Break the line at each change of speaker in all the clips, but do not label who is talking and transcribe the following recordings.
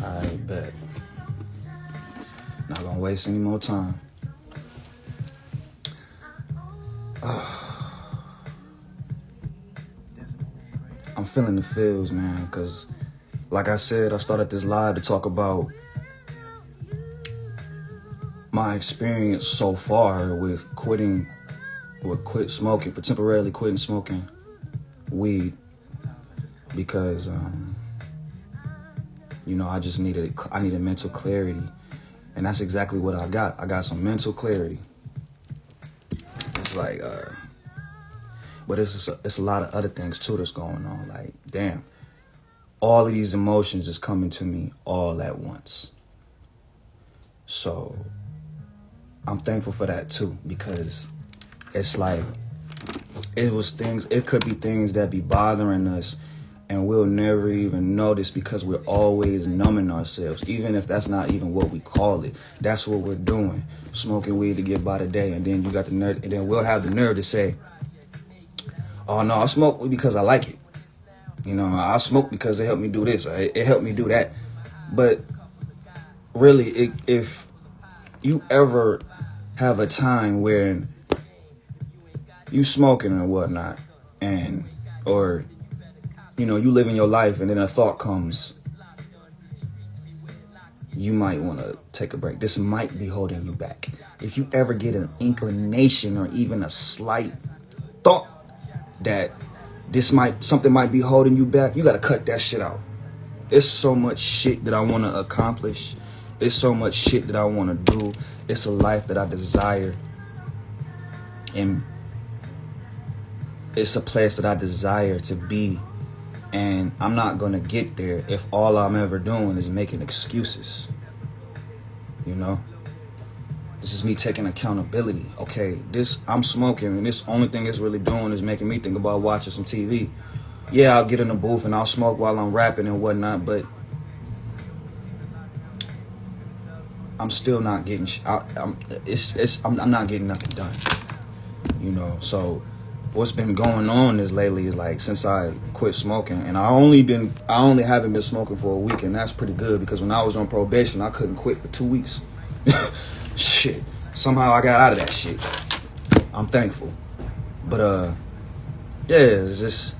I bet. Not gonna waste any more time. I'm feeling the feels, man, because like I said, I started this live to talk about my experience so far with temporarily quitting smoking weed, because I needed mental clarity, and that's exactly what I got. I got some mental clarity. It's like but it's a lot of other things too that's going on. Like, damn, all of these emotions is coming to me all at once. So I'm thankful for that too, because it's like it could be things that be bothering us and we'll never even notice, because we're always numbing ourselves. Even if that's not even what we call it, that's what we're doing, smoking weed to get by the day. And then you got the nerve, and then we'll have the nerve to say, oh no, I smoke weed because I like it. I smoke because it helped me do this, or it helped me do that. But really, if you ever have a time where you smoking or whatnot, or you living your life, and then a thought comes, you might want to take a break. This might be holding you back. If you ever get an inclination or even a slight thought that something might be holding you back, you got to cut that shit out. It's so much shit that I want to accomplish. It's so much shit that I want to do. It's a life that I desire. And it's a place that I desire to be. And I'm not going to get there if all I'm ever doing is making excuses. This is me taking accountability. Okay, I'm smoking, and this only thing it's really doing is making me think about watching some TV. Yeah, I'll get in the booth and I'll smoke while I'm rapping and whatnot, but I'm still not getting. I'm not getting nothing done. So what's been going on lately is, like, since I quit smoking, and I only haven't been smoking for a week, and that's pretty good, because when I was on probation, I couldn't quit for 2 weeks. Shit. Somehow I got out of that shit. I'm thankful. But yeah, it's just,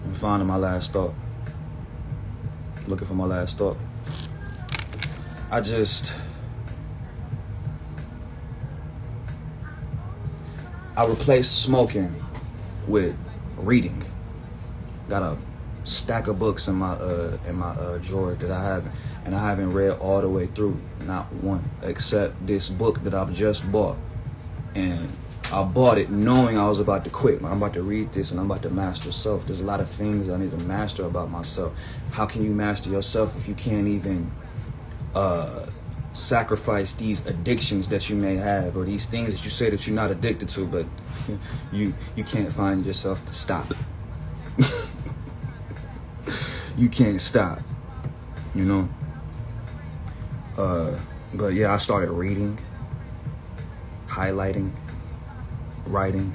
I'm finding my last thought. Looking for my last thought. I replaced smoking with reading. Got a stack of books in my drawer that I haven't read all the way through, not one, except this book that I've just bought. And I bought it knowing I was about to quit. I'm about to read this and I'm about to master self. There's a lot of things I need to master about myself. How can you master yourself if you can't even sacrifice these addictions that you may have, or these things that you say that you're not addicted to, but you can't find yourself to stop? You can't stop, but yeah, I started reading, highlighting, writing,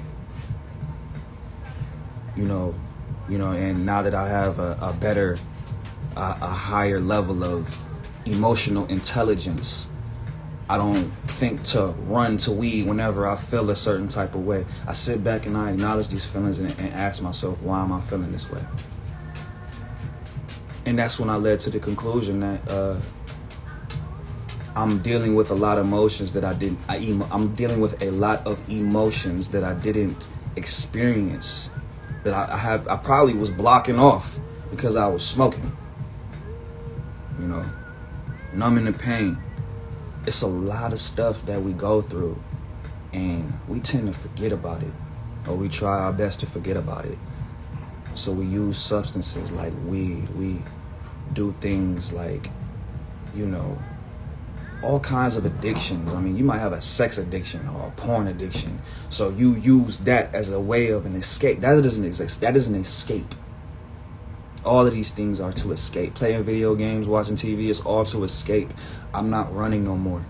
and now that I have a better, a higher level of emotional intelligence, I don't think to run to weed whenever I feel a certain type of way. I sit back and I acknowledge these feelings and ask myself, why am I feeling this way? And that's when I led to the conclusion that I'm dealing with a lot of emotions that I'm dealing with a lot of emotions that I didn't experience, that I probably was blocking off because I was smoking. Numbing the pain. It's a lot of stuff that we go through, and we tend to forget about it, or we try our best to forget about it. So we use substances like weed. We do things like, all kinds of addictions. I mean, you might have a sex addiction or a porn addiction. So you use that as a way of an escape. That doesn't exist. That is an escape. All of these things are to escape. Playing video games, watching TV, is all to escape. I'm not running no more.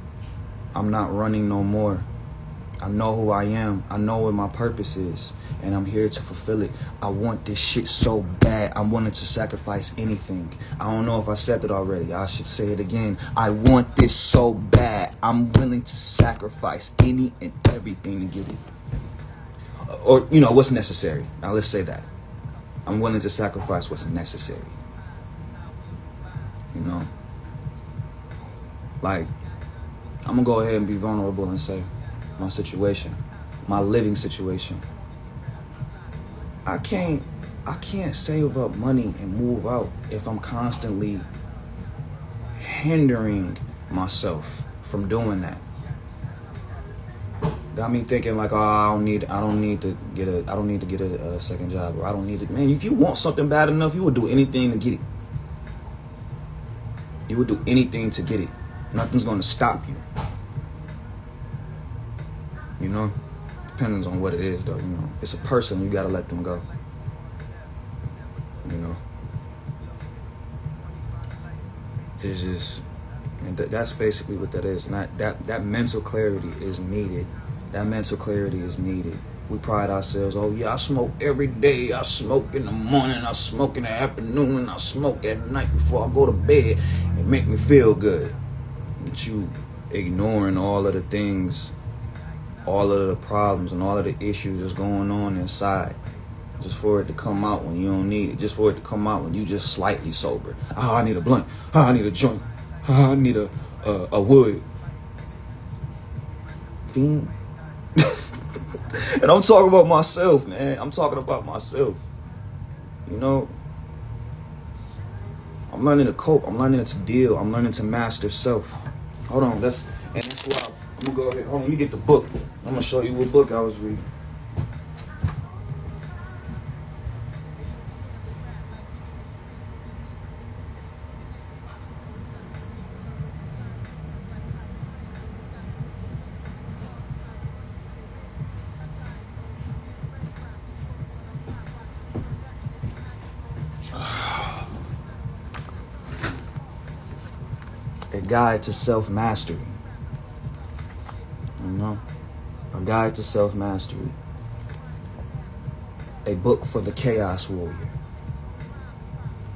I'm not running no more. I know who I am. I know what my purpose is, and I'm here to fulfill it. I want this shit so bad. I'm willing to sacrifice anything. I don't know if I said it already. I should say it again. I want this so bad. I'm willing to sacrifice any and everything to get it. Or, you know, what's necessary. Now, let's say that. I'm willing to sacrifice what's necessary. You know? Like, I'm going to go ahead and be vulnerable and say my situation, my living situation. I can't save up money and move out if I'm constantly hindering myself from doing that. Got me thinking like, oh, I don't need to get a second job, or I don't need it. Man, if you want something bad enough, you would do anything to get it. You would do anything to get it. Nothing's going to stop you. You know? Depends on what it is, though. You know, if it's a person, you gotta let them go. You know? It's just, and that's basically what that is. And that mental clarity is needed. That mental clarity is needed. We pride ourselves, oh yeah, I smoke every day. I smoke in the morning, I smoke in the afternoon, and I smoke at night before I go to bed. It make me feel good. But you ignoring all of the things, all of the problems and all of the issues that's going on inside, just for it to come out when you don't need it, just for it to come out when you just slightly sober. I need a blunt. I need a joint. I need a wood. Fiend. And I'm talking about myself, man. I'm talking about myself. You know, I'm learning to cope. I'm learning to deal. I'm learning to master self. Hold on, that's why I'm gonna go ahead. Hold on, let me get the book. I'm gonna show you what book I was reading. A Guide to Self-Mastery. You know? A Guide to Self-Mastery. A book for the Chaos Warrior.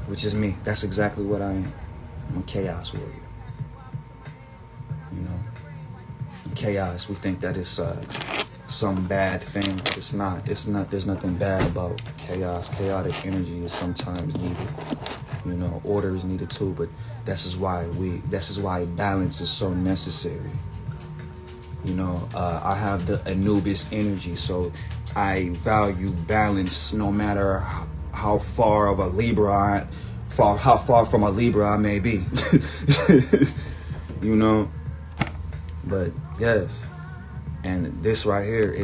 Which is me. That's exactly what I am. I'm a Chaos Warrior. You know? In chaos, we think that it's some bad thing, but it's not. It's not. There's nothing bad about chaos. Chaotic energy is sometimes needed. You know, order is needed too, but this is why balance is so necessary. You know, I have the Anubis energy, so I value balance no matter how far of a Libra how far from a Libra I may be. You know, but yes, and this right here,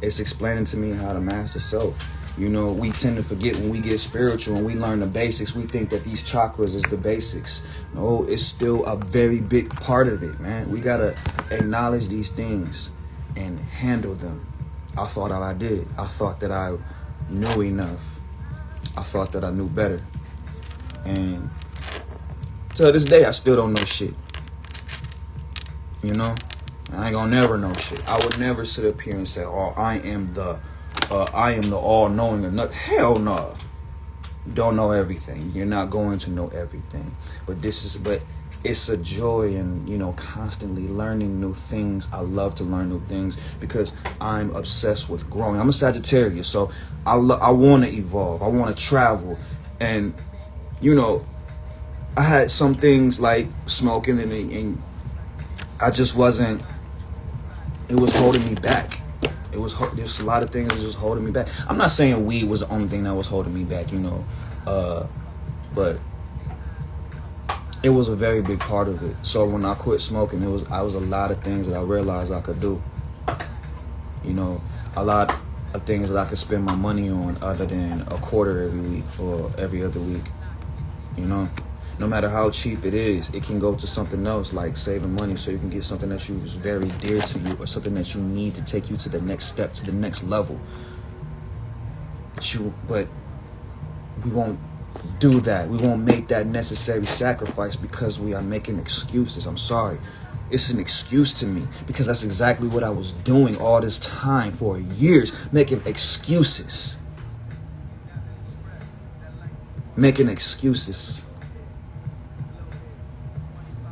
it's explaining to me how to master self. You know, we tend to forget when we get spiritual and we learn the basics. We think that these chakras is the basics. No, it's still a very big part of it, man. We gotta acknowledge these things and handle them. I thought that I did. I thought that I knew enough. I thought that I knew better. And to this day, I still don't know shit. You know? I ain't gonna never know shit. I would never sit up here and say, oh, I am the all-knowing or not. Hell no. Don't know everything. You're not going to know everything. But it's a joy and, you know, constantly learning new things. I love to learn new things because I'm obsessed with growing. I'm a Sagittarius, so I want to evolve. I want to travel. And, you know, I had some things like smoking and I just wasn't, it was holding me back. There's a lot of things that was just holding me back. I'm not saying weed was the only thing that was holding me back, you know, but it was a very big part of it. So when I quit smoking, I was a lot of things that I realized I could do. You know, a lot of things that I could spend my money on other than a quarter every week or every other week. You know, no matter how cheap it is, it can go to something else like saving money so you can get something that is very dear to you or something that you need to take you to the next step, to the next level. But we won't do that. We won't make that necessary sacrifice because we are making excuses. I'm sorry. It's an excuse to me because that's exactly what I was doing all this time for years, making excuses. Making excuses.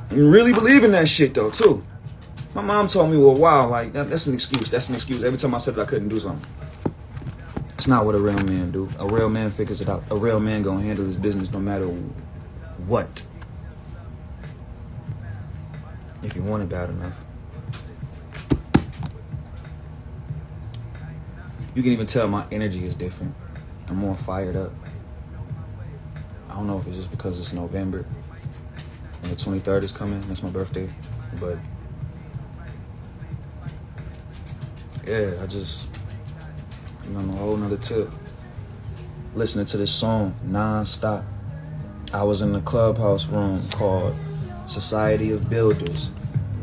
And really believing that shit though too. My mom told me, well, wow, like that's an excuse. That's an excuse. Every time I said that I couldn't do something. It's not what a real man do. A real man figures it out. A real man gonna handle his business no matter what. If you want it bad enough. You can even tell my energy is different. I'm more fired up. I don't know if it's just because it's November and the 23rd is coming. That's my birthday. But yeah, I'm on a whole nother tip. Listening to this song non-stop. I was in the clubhouse room called Society of Builders.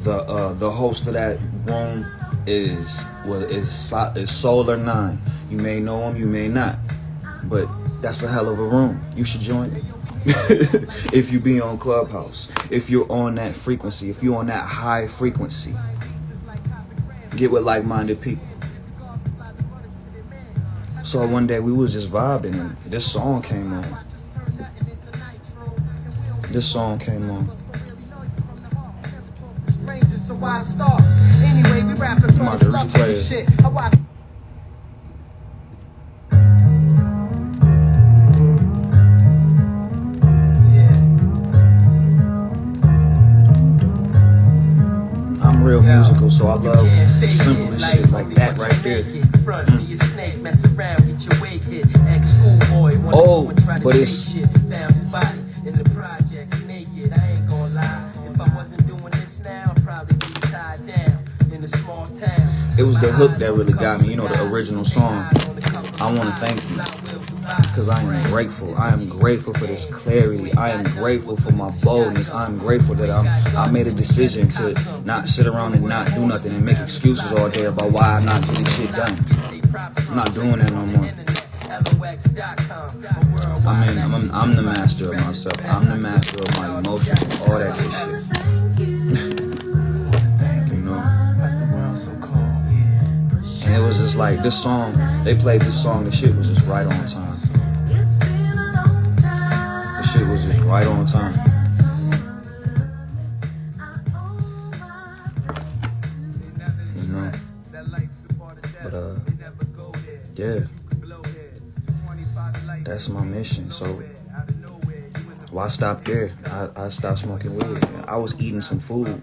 The host of that room is Solar 9. You may know him, you may not, but that's a hell of a room. You should join it. If you be on Clubhouse, if you're on that frequency, if you're on that high frequency, get with like-minded people. So one day we was just vibing and this song came on. Anyway, we rapping for the slugs shit. I'm real musical, so I love simple shit like that right there. Oh, but it's it was the hook that really got me, you know, the original song. I want to thank you because I am grateful. I am grateful for this clarity. I am grateful for my boldness. I am grateful that I made a decision to not sit around and not do nothing and make excuses all day about why I'm not getting shit done. I'm not doing that no more. I'm the master of myself. I'm the master of my emotions, all that good shit. And it was just like this song, they played this song, the shit was just right on time. The shit was just right on time. You know? But yeah. That's my mission. So why stop there? I stopped smoking weed. I was eating some food. I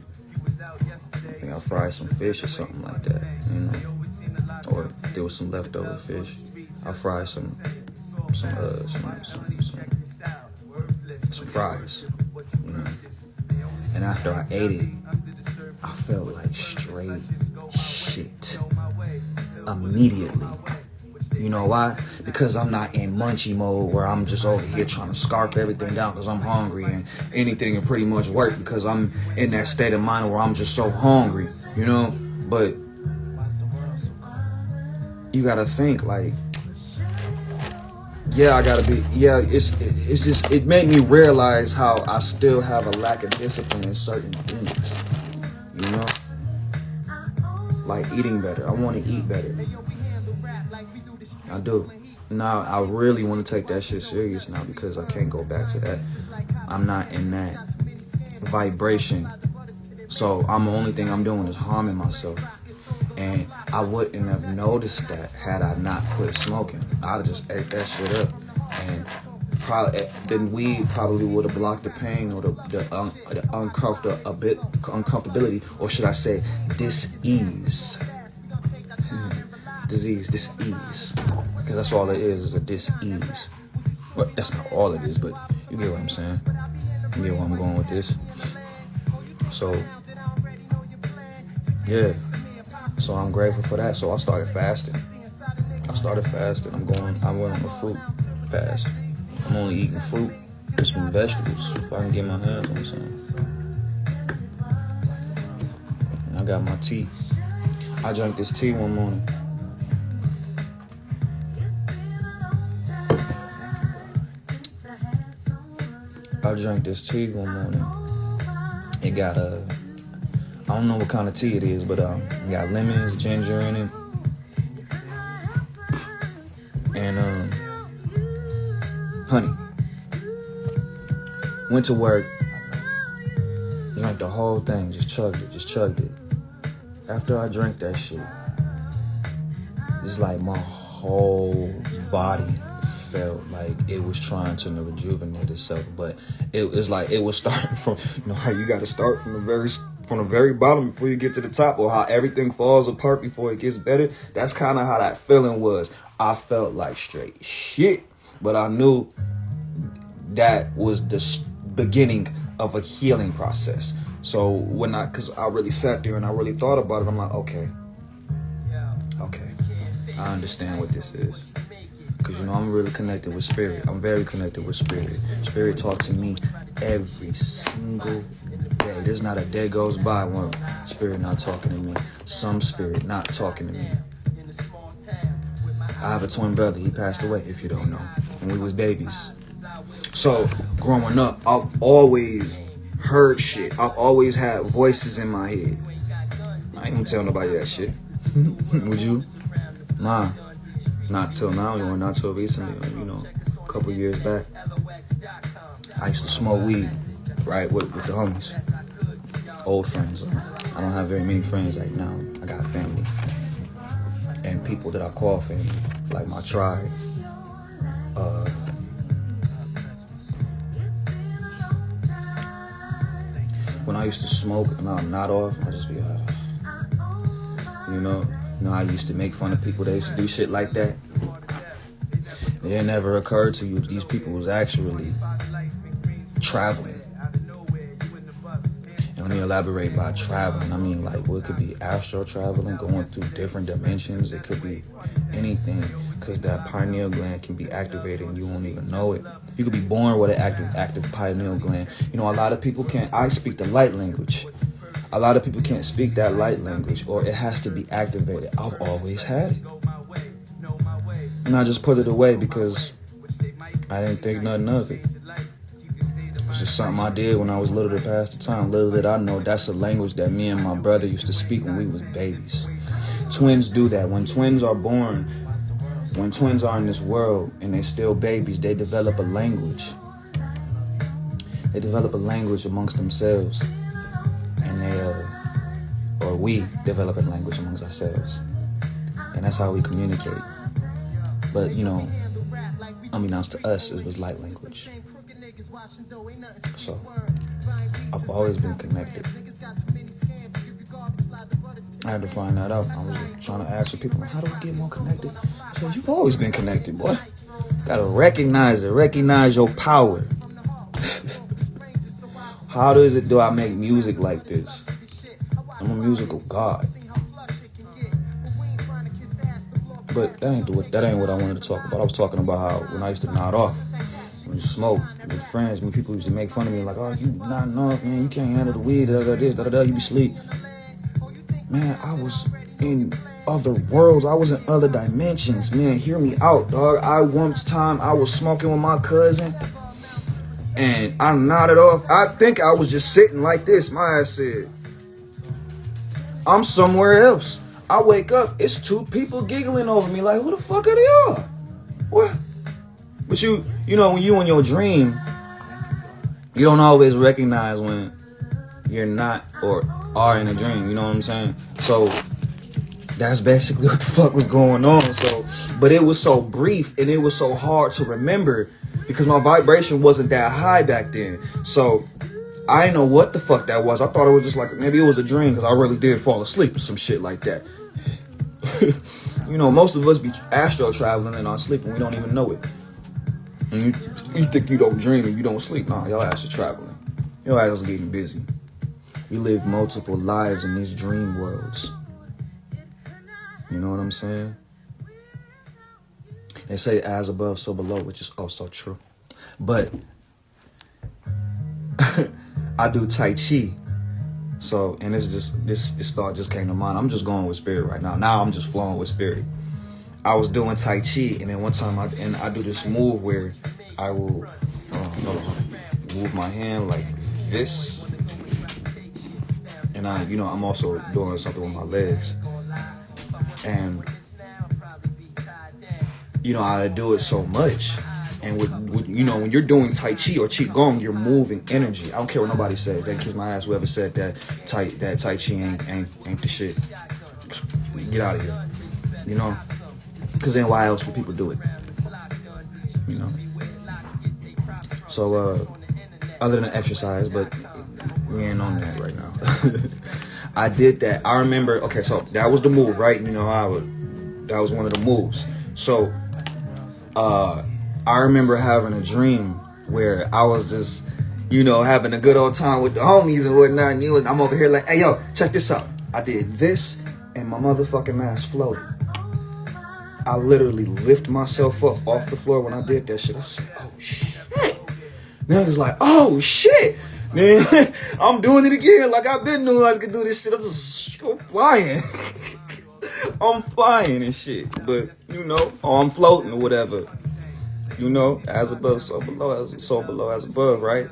think I fried some fish or something like that, you know. Or there was some leftover fish. I fried some fries, you know. And after I ate it, I felt like straight shit immediately. You know why? Because I'm not in munchie mode where I'm just over here trying to scarf everything down because I'm hungry and anything can pretty much work because I'm in that state of mind where I'm just so hungry, you know? But you gotta think like, yeah, it's just, it made me realize how I still have a lack of discipline in certain things, you know? Like eating better. I want to eat better. I do. Now, I really want to take that shit serious now because I can't go back to that. I'm not in that vibration. So the only thing I'm doing is harming myself. And I wouldn't have noticed that had I not quit smoking. I'd have just ate that shit up. And probably then weed probably would have blocked the pain or the uncomfortability, or should I say dis-ease. Dis-ease. Because that's all it is a dis-ease. But that's not all it is, but you get what I'm saying. You get where I'm going with this. So, yeah. So I'm grateful for that. So I started fasting. I went on a fruit fast. I'm only eating fruit and some vegetables if I can get my hands on something. And I got my tea. I drank this tea one morning. It got I don't know what kind of tea it is, but it got lemons, ginger in it, and honey. Went to work, drank the whole thing, just chugged it. After I drank that shit, it's like my whole body felt like it was trying to rejuvenate itself, but it was like it was starting from, how you got to start from the very bottom before you get to the top, or how everything falls apart before it gets better. That's kind of how that feeling was. I felt like straight shit, but I knew that was the beginning of a healing process. So because I really sat there and I really thought about it, I'm like, okay, I understand what this is. Because, I'm really connected with spirit. I'm very connected with spirit. Spirit talks to me every single day. There's not a day goes by when spirit not talking to me. Some spirit not talking to me. I have a twin brother. He passed away, if you don't know, when we was babies. So, growing up, I've always heard shit. I've always had voices in my head. I ain't gonna tell nobody that shit. Would you? Nah. Not till now, not till recently, a couple years back. I used to smoke weed, right, with the homies. Old friends. I don't have very many friends right now. I got family. And people that I call family, like my tribe. When I used to smoke and I'm not off, I just be I used to make fun of people that used to do shit like that. It never occurred to you these people was actually traveling. And let me elaborate by traveling. I mean, it could be astral traveling, going through different dimensions. It could be anything, because that pineal gland can be activated and you won't even know it. You could be born with an active pineal gland. A lot of people can't. I speak the light language. A lot of people can't speak that light language, or it has to be activated. I've always had it. And I just put it away because I didn't think nothing of it. It was just something I did when I was little to pass the time. Little did I know that's a language that me and my brother used to speak when we was babies. Twins do that. When twins are born, when twins are in this world and they're still babies, they develop a language. They develop a language amongst themselves. And we develop a language amongst ourselves. And that's how we communicate. But, unbeknownst to us, it was light language. So, I've always been connected. I had to find that out. I was trying to ask people, how do I get more connected? So, you've always been connected, boy. Gotta recognize it. Recognize your power. How do I make music like this? I'm a musical god. But that ain't what I wanted to talk about. I was talking about how when I used to nod off, when you smoke with friends, when people used to make fun of me, like, oh, you nodding off, man, you can't handle the weed, you be sleep. Man, I was in other worlds. I was in other dimensions, man. Hear me out, dog. Once time I was smoking with my cousin, and I nodded off. I think I was just sitting like this. My ass said, I'm somewhere else. I wake up, it's two people giggling over me like, who the fuck are they all? What? But when you in your dream, you don't always recognize when you're not or are in a dream. You know what I'm saying? So that's basically what the fuck was going on. So, but it was so brief and it was so hard to remember because my vibration wasn't that high back then. So I didn't know what the fuck that was. I thought it was just like, maybe it was a dream because I really did fall asleep or some shit like that. Most of us be astral traveling in our sleep and we don't even know it. And you think you don't dream and you don't sleep. Nah, y'all ass is traveling. Your ass is getting busy. We live multiple lives in these dream worlds. You know what I'm saying? They say as above, so below, which is also true. But I do Tai Chi. So, and it's just, this thought just came to mind. I'm just going with spirit right now. Now I'm just flowing with spirit. I was doing Tai Chi, and then one time I do this move where I will move my hand like this, And I'm also doing something with my legs. And, I do it so much. And when you're doing Tai Chi or Qigong, you're moving energy. I don't care what nobody says. They kiss my ass. Whoever said that Tai Chi ain't the shit. Get out of here. Because then why else would people do it? So, other than exercise, but we ain't on that right now. I did that. I remember, okay, so that was the move, right? That was one of the moves. So, I remember having a dream where I was just, having a good old time with the homies and whatnot. And I'm over here like, hey, yo, check this out. I did this and my motherfucking ass floated. I literally lift myself up off the floor when I did that shit. I said, oh, shit. Niggas like, oh, shit. Man, I'm doing it again like I've been doing. I could do this shit. I'm flying. I'm flying and shit. But, I'm floating or whatever. As above, so below, as above, right?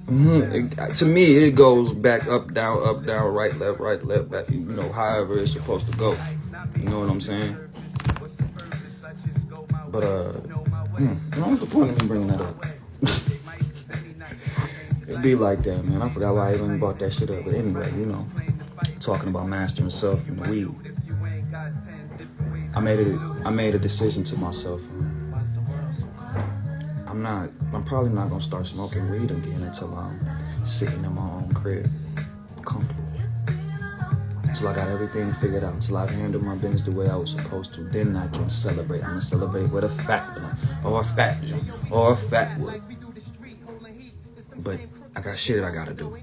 To me, it goes back, up, down, right, left, back, however it's supposed to go. You know what I'm saying? But, what's the point of me bringing that up? It be like that, man. I forgot why I even brought that shit up. But anyway, talking about mastering self and the weed. I made a decision to myself. I'm probably not gonna start smoking weed again until I'm sitting in my own crib, comfortable. Until I got everything figured out, until I've handled my business the way I was supposed to, then I can celebrate. I'm gonna celebrate with a fat blunt, or a fat joint, or a fat wood. But I got shit I gotta do.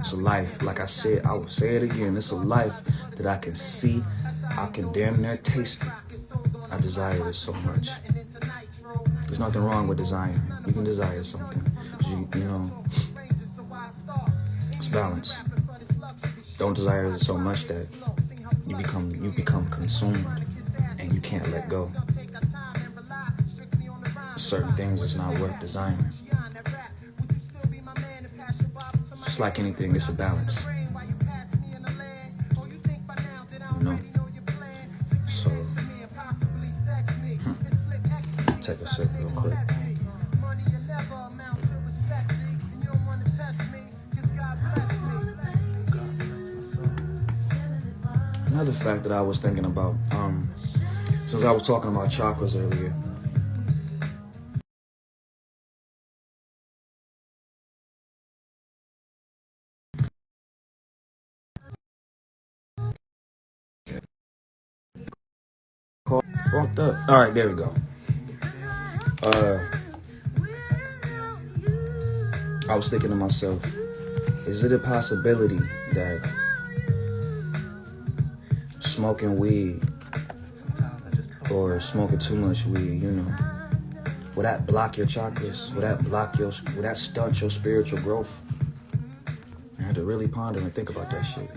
It's a life, like I said, I will say it again, it's a life that I can see, I can damn near taste it. I desire it so much. There's nothing wrong with desiring. You can desire something. It's balance. Don't desire it so much that you become consumed and you can't let go. Certain things is not worth desiring. Just like anything, it's a balance. So, take a sip real quick. Another fact that I was thinking about, since I was talking about chakras earlier. Fucked up. All right, there we go. I was thinking to myself, is it a possibility that smoking weed or smoking too much weed, will that block your chakras? Will that stunt your spiritual growth? I had to really ponder and think about that shit.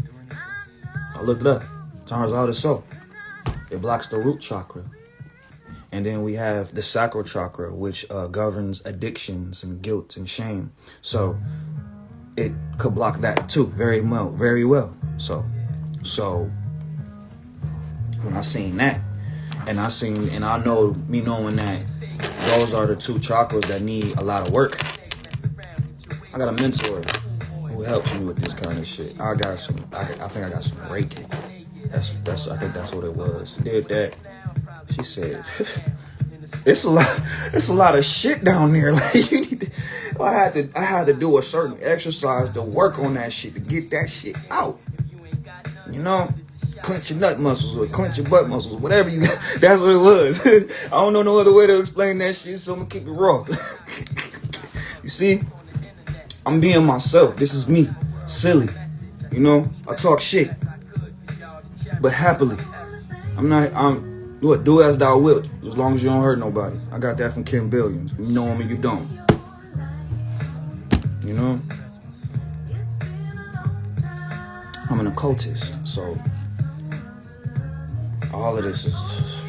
I looked it up. Turns out it's so. It blocks the root chakra. And then we have the sacral chakra, which governs addictions and guilt and shame. So it could block that too, very well. So when I seen that, and I know, me knowing that those are the two chakras that need a lot of work. I got a mentor who helps me with this kind of shit. I think I got some Reiki. I think that's what it was. Did that. She said, it's a lot of shit down there. Like, you need to, I had to do a certain exercise to work on that shit, to get that shit out. Clench your nut muscles or clench your butt muscles, whatever you got. That's what it was. I don't know no other way to explain that shit, so I'm gonna keep it raw. You see, I'm being myself. This is me, silly. I talk shit, but happily. Do as thou wilt, as long as you don't hurt nobody. I got that from Kim Billions. You know him and you don't. I'm an occultist, so all of this is...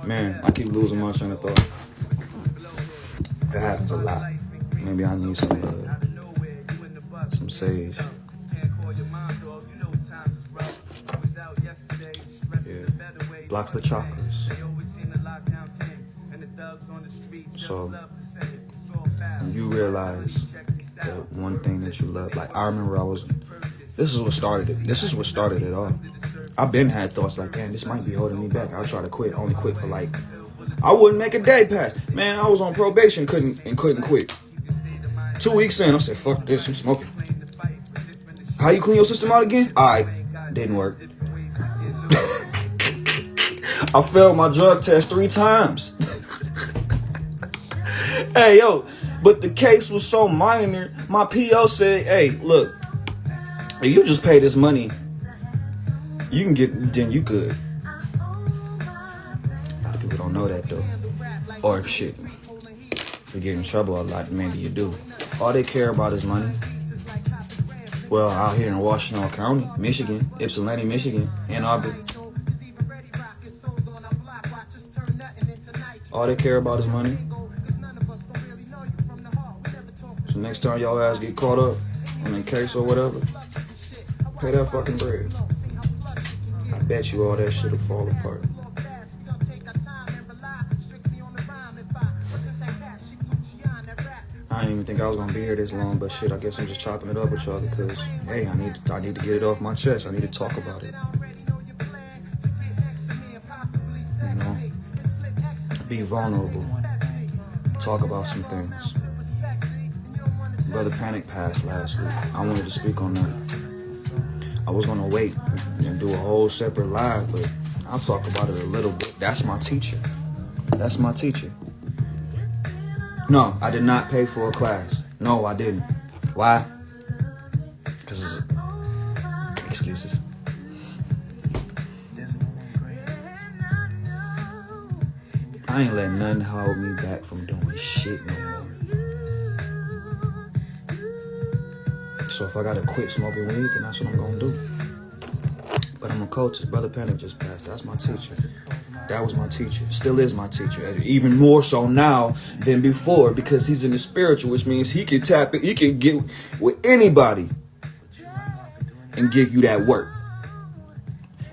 Man, I keep losing my train of thought. It happens a lot. Maybe I need some sage. Yeah. Blocks the chakras. So you realize that one thing that you love. Like I remember this is what started it. This is what started it all. I've been had thoughts like, damn, this might be holding me back. I'll try to quit. Only quit for like, I wouldn't make a day pass. Man, I was on probation, couldn't quit. 2 weeks in, I said, fuck this, I'm smoking. How you clean your system out again? Alright, didn't work. I failed my drug test 3 times. Hey, yo, but the case was so minor, my PO said, hey, look, if you just pay this money, you can get, then you good. A lot of people don't know that, though. Or shit, if you get in trouble a lot, maybe you do. All they care about is money. Well, out here in Washington County, Michigan, Ypsilanti, Michigan, Ann Arbor, all they care about is money. So next time y'all ass get caught up in a case or whatever, pay that fucking bread. I bet you all that shit will fall apart. I didn't even think I was gonna be here this long, but shit, I guess I'm just chopping it up with y'all because, hey, I need to get it off my chest. I need to talk about it. You know, be vulnerable. Talk about some things. Brother Panic passed last week. I wanted to speak on that. I was gonna wait and do a whole separate live, but I'll talk about it a little bit. That's my teacher. That's my teacher. No, I did not pay for a class. No, I didn't. Why? Because excuses. I ain't letting nothing hold me back from doing shit no more. So if I gotta quit smoking weed, then that's what I'm gonna do. But I'm a coach. Brother Panic just passed. That's my teacher. That was my teacher. Still is my teacher. Even more so now than before because he's in the spiritual, which means he can tap it. He can get with anybody and give you that work.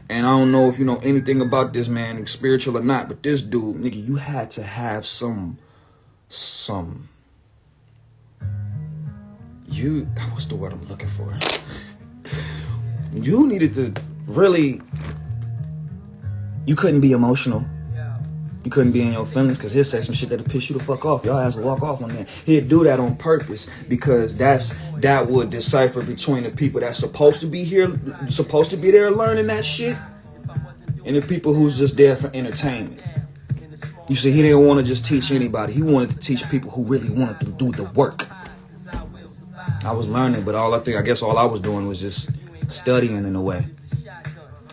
And I don't know if you know anything about this man, spiritual or not, but this dude, nigga, you had to have what's the word I'm looking for? You needed to really, you couldn't be emotional. You couldn't be in your feelings because he'll say some shit that'll piss you the fuck off. Y'all ass will walk off on that. He'd do that on purpose because that would decipher between the people that's supposed to be here, supposed to be there learning that shit, and the people who's just there for entertainment. You see, he didn't want to just teach anybody. He wanted to teach people who really wanted to do the work. I was learning, but I guess all I was doing was just studying in a way.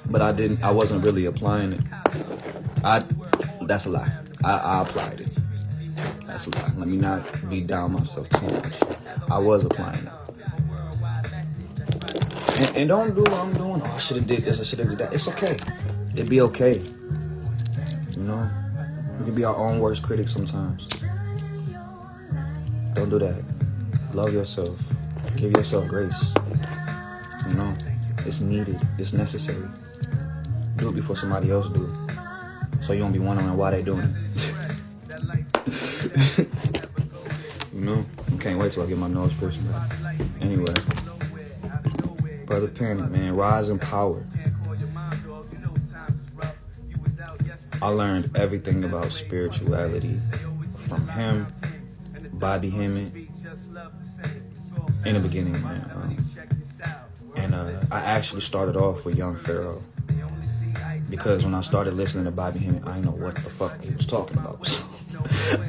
But I wasn't really applying it. That's a lie. I applied it. That's a lie. Let me not be down myself too much. I was applying it. And don't do what I'm doing. Oh, I should have did this. I should have did that. It's okay. It'd be okay. You know? We can be our own worst critics sometimes. Don't do that. Love yourself. Give yourself grace. You know? It's needed. It's necessary. Do it before somebody else do it. So you don't be wondering why they doing it. You know? I can't wait till I get my nose pierced back. Anyway. Brother Panic, man. Rise in power. I learned everything about spirituality from him, Bobby Hemmett, in the beginning, man. I actually started off with Young Pharaoh because when I started listening to Bobby Hemmett, I didn't know what the fuck he was talking about. So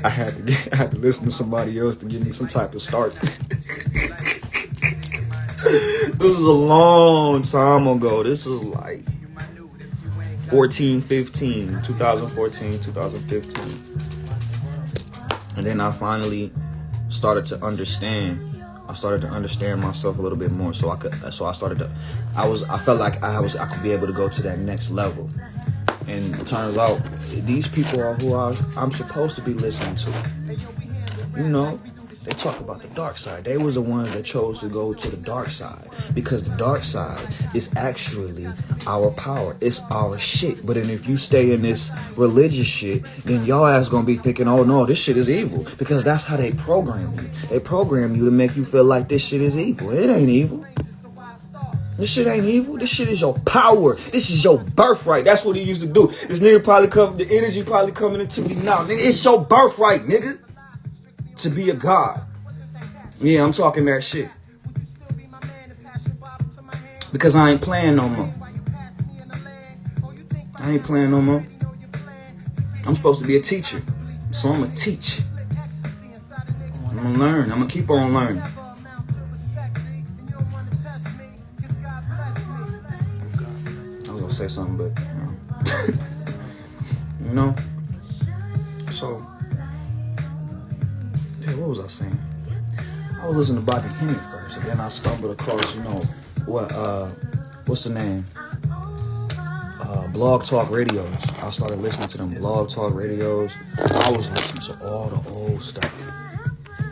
I had to listen to somebody else to give me some type of start. This was a long time ago. This is like 2015, 2015. And then I finally started to understand. I started to understand myself a little bit more. I felt like I could be able to go to that next level. And it turns out these people are who I'm supposed to be listening to. You know, They talk about the dark side. They was the ones that chose to go to the dark side, because the dark side is actually our power. It's our shit. But then if you stay in this religious shit, then y'all ass gonna be thinking, oh no, this shit is evil, because that's how they program you. They program you to make you feel like this shit is evil. It ain't evil. This shit ain't evil. This shit is your power. This is your birthright. That's what he used to do. This nigga probably the energy probably coming into me now. Nigga, it's your birthright, nigga, to be a god. Yeah, I'm talking that shit. Because I ain't playing no more. I ain't playing no more. I'm supposed to be a teacher. So I'm going to teach. I'm going to learn. I'm going to keep on learning. I was going to say something, but, you know. So, yeah, what was I saying? I was listening to Bobby Hemming first, and then I stumbled across, what's the name? Blog Talk Radios. I started listening to them Blog Talk Radios. I was listening to all the old stuff.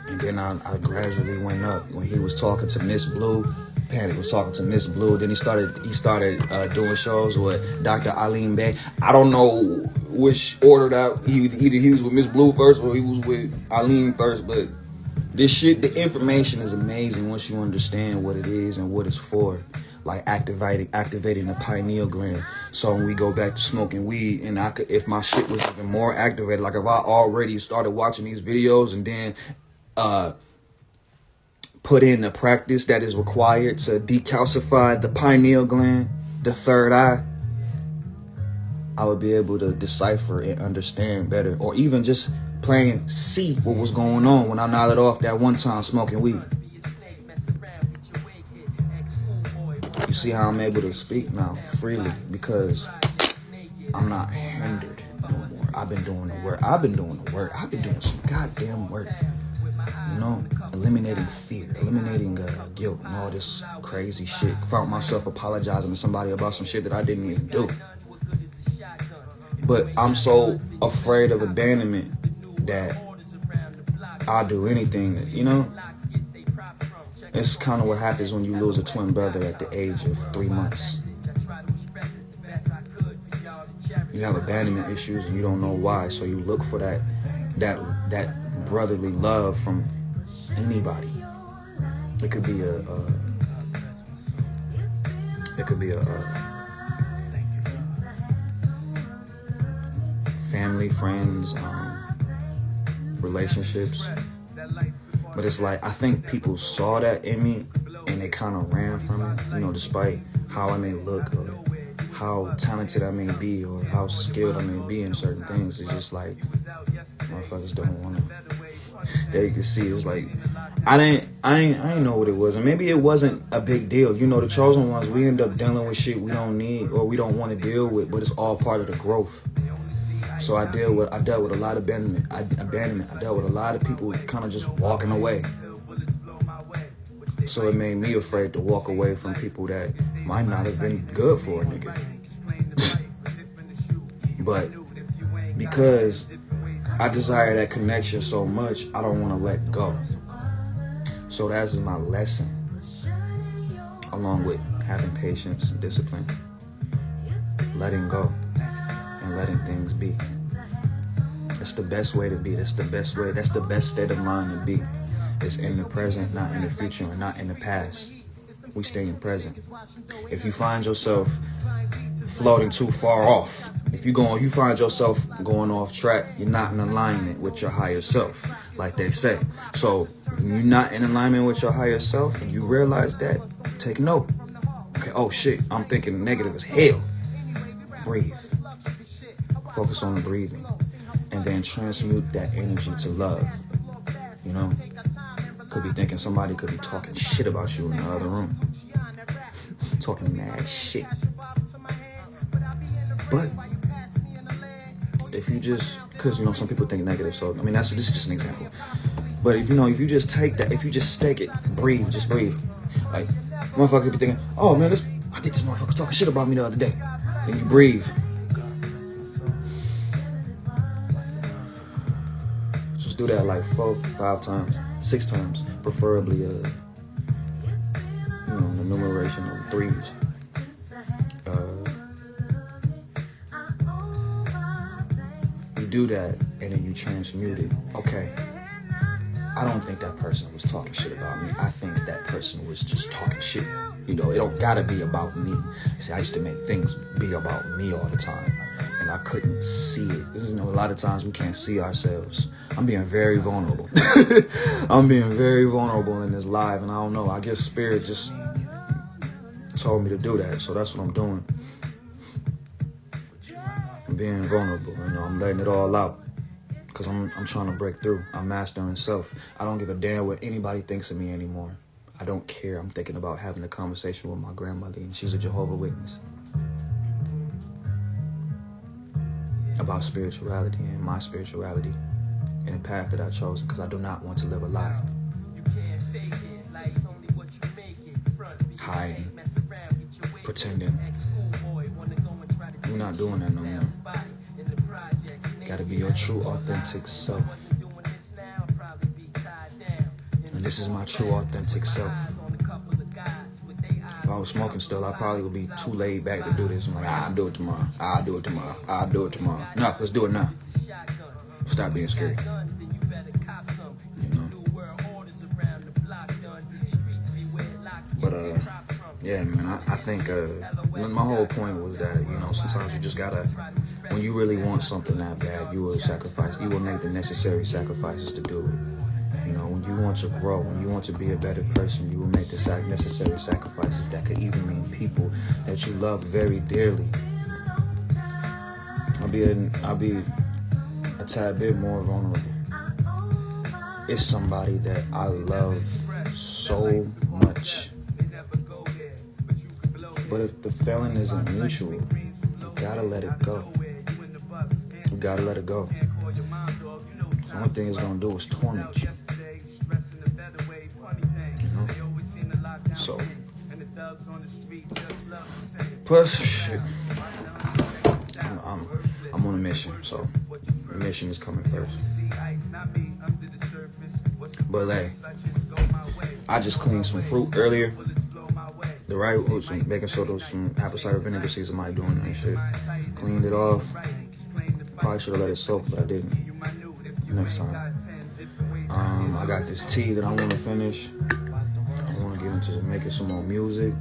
And then I gradually went up when he was talking to Miss Blue. Panic was talking to Miss Blue. Then he started doing shows with Dr. Eileen Bay. I don't know which order that either he was with Miss Blue first or he was with Eileen first, but this shit, the information is amazing once you understand what it is and what it's for. Like activating the pineal gland. So when we go back to smoking weed, and if my shit was even more activated, like if I already started watching these videos and then put in the practice that is required to decalcify the pineal gland, the third eye, I would be able to decipher and understand better, or even just plain see what was going on when I nodded off that one time smoking weed. You see how I'm able to speak now freely, because I'm not hindered no more. I've been doing the work. I've been doing some goddamn work. You know, eliminating fear, eliminating guilt, and all this crazy shit. Found myself apologizing to somebody about some shit that I didn't even do. But I'm so afraid of abandonment that I'll do anything, you know? It's kind of what happens when you lose a twin brother at the age of 3 months. You have abandonment issues and you don't know why, so you look for that brotherly love from anybody. It could be a family, friends, relationships. But it's like, I think people saw that in me and they kind of ran from it, you know, despite how I may look or how talented I may be or how skilled I may be in certain things. It's just like, motherfuckers don't want to. There you can see, it's like, I didn't know what it was. And maybe it wasn't a big deal. You know, the chosen ones, we end up dealing with shit we don't need or we don't want to deal with, but it's all part of the growth. So I dealt with a lot of abandonment. I dealt with a lot of people kind of just walking away. So it made me afraid to walk away from people that might not have been good for a nigga. But because I desire that connection so much, I don't want to let go. So that's my lesson, along with having patience and discipline, letting go. And letting things be. That's the best way to be. That's the best way. That's the best state of mind to be. It's in the present, not in the future, and not in the past. We stay in present. If you find yourself floating too far off, if you find yourself going off track, you're not in alignment with your higher self, like they say. So when you're not in alignment with your higher self, and you realize that, take note. Okay, oh shit, I'm thinking negative as hell. Breathe. Focus on the breathing, and then transmute that energy to love. You know, could be thinking somebody could be talking shit about you in the other room, talking mad shit. But if you just, because you know some people think negative, so I mean this is just an example. But if you just take that, if you just stake it, breathe, just breathe. Like motherfucker could be thinking, oh man, I think this motherfucker was talking shit about me the other day. And you breathe. Do that like 4-5 times. 6 times, preferably the numeration of 3s. You do that and then you transmute it. Okay, I don't think that person was talking shit about me. I think that person was just talking shit. It don't gotta be about me. See, I used to make things be about me all the time, and I couldn't see it. A lot of times we can't see ourselves. I'm being very vulnerable. I'm being very vulnerable in this live, and I don't know. I guess Spirit just told me to do that, so that's what I'm doing. I'm being vulnerable. I'm letting it all out. Because I'm trying to break through. I'm mastering self. I don't give a damn what anybody thinks of me anymore. I don't care. I'm thinking about having a conversation with my grandmother, and she's a Jehovah's Witness. About spirituality and my spirituality and the path that I chose, because I do not want to live a lie. Hiding. Pretending. We're not doing that no more. Gotta be your true, authentic self. And this is my true, authentic self. If I was smoking still, I probably would be too laid back to do this. I'm like, I'll do it tomorrow. I'll do it tomorrow. I'll do it tomorrow. No, let's do it now. Stop being scared. But, yeah, man, I think my whole point was that, sometimes you just gotta, when you really want something that bad, you will sacrifice. You will make the necessary sacrifices to do it. When you want to grow, when you want to be a better person, you will make the necessary sacrifices that could even mean people that you love very dearly. I'll be a tad bit more vulnerable. It's somebody that I love so much. But if the feeling isn't mutual, you gotta let it go. You gotta let it go. The only thing it's gonna do is torment you. So, plus, shit, I'm on a mission, so the mission is coming first. But hey, I just cleaned some fruit earlier. The right with some baking soda, some apple cider vinegar seeds. I might doing that shit. Cleaned it off. Probably should have let it soak, but I didn't. Next time. I got this tea that I want to finish. I want to get into making some more music.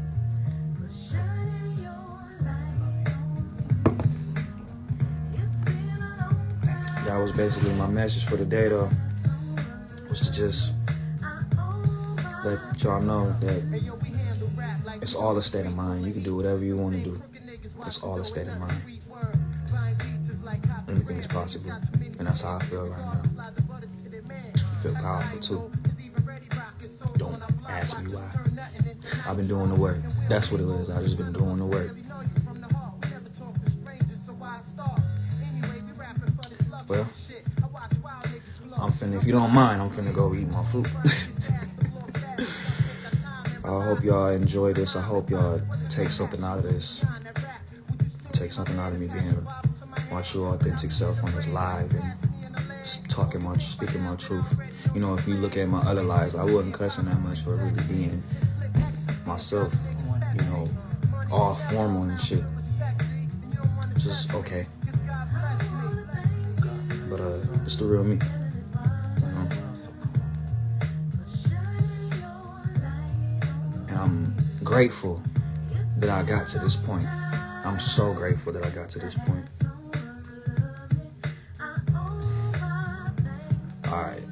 That was basically my message for the day, though. Was to just let y'all know that it's all a state of mind. You can do whatever you want to do. It's all a state of mind. Anything is possible. And that's how I feel right now. I feel powerful too. Don't ask me why. I've been doing the work. That's what it is. I've just been doing the work. Well, if you don't mind, I'm finna go eat my food. I hope y'all enjoy this. I hope y'all take something out of this. Take something out of me being my true authentic self on this live and speaking my truth. If you look at my other lives, I wasn't cussing that much for really being myself. All formal and shit. Just okay. But it's the real me. And I'm grateful that I got to this point. I'm so grateful that I got to this point. All right.